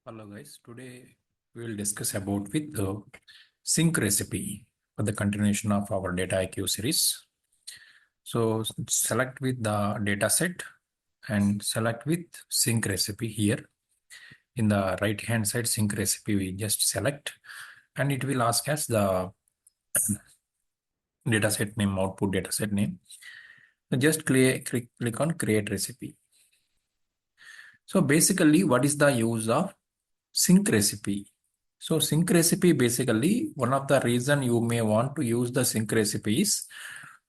Hello guys, today we will discuss about with the sync recipe for the continuation of our Dataiku series. So select with the dataset and select with sync recipe here. In the right hand side sync recipe we just select and it will ask us the dataset name, output dataset name. So just click on create recipe. So basically what is the use of sync recipe? So sync recipe, basically one of the reason you may want to use the sync recipe is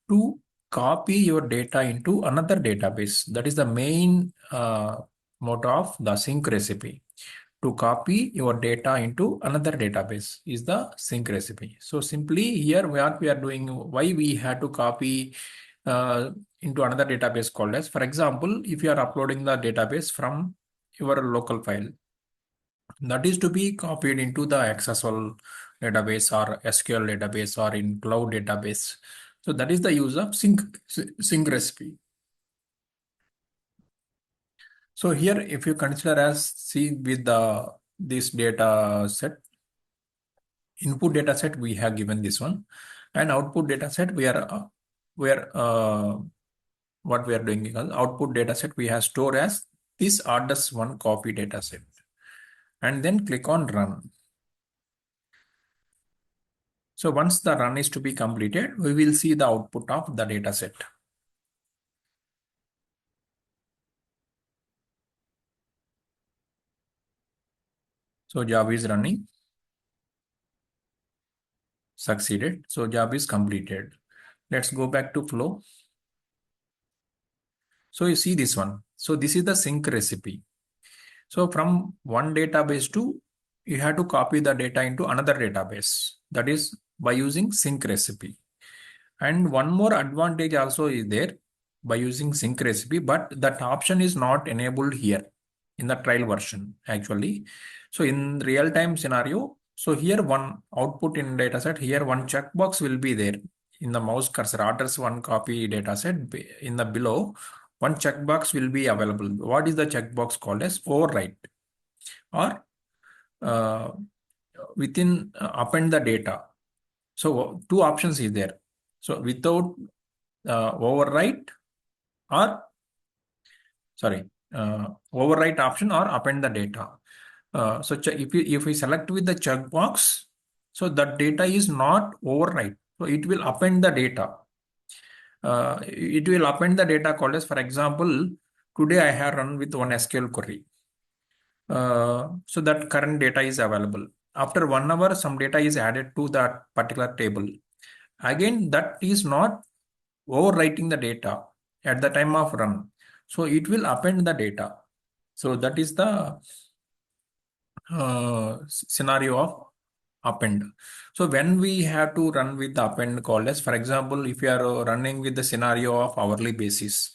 to copy your data into another database. That is the main motto of the sync recipe. To copy your data into another database is the sync recipe. So simply here what we are doing, why we had to copy into another database called as, for example, if you are uploading the database from your local file, that is to be copied into the XSL database or SQL database or in cloud database. So that is the use of sync recipe. So here, if you consider as see with this data set, input data set, we have given this one, and output data set, what we are doing is output data set we have stored as this orders one copy data set, and then click on run. So once the run is to be completed, we will see the output of the data set. So job is running, succeeded. So job is completed. Let's go back to flow. So you see this one. So this is the sync recipe. So from one database to, you have to copy the data into another database. That is by using sync recipe. And one more advantage also is there by using sync recipe, but that option is not enabled here in the trial version actually. So in real time scenario, so here one output in dataset, here one checkbox will be there in the mouse cursor, orders one copy dataset in the below, one checkbox will be available. What is the checkbox called as overwrite or uh, within append the data. So two options is there. So without overwrite or overwrite option or append the data. So if we select with the checkbox, so that data is not overwrite. So it will append the data. It will append the data called as, for example, today I have run with one SQL query. So that current data is available. After 1 hour, some data is added to that particular table. Again, that is not overwriting the data at the time of run. So it will append the data. So that is the scenario of append. So when we have to run with the append called as, for example, if you are running with the scenario of hourly basis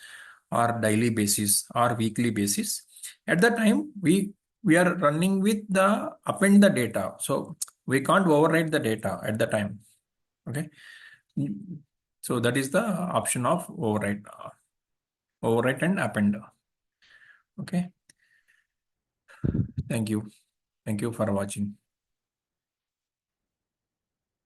or daily basis or weekly basis, at the time we are running with the append the data. So we can't overwrite the data at the time. Okay. So that is the option of overwrite and append. Okay. Thank you. Thank you for watching.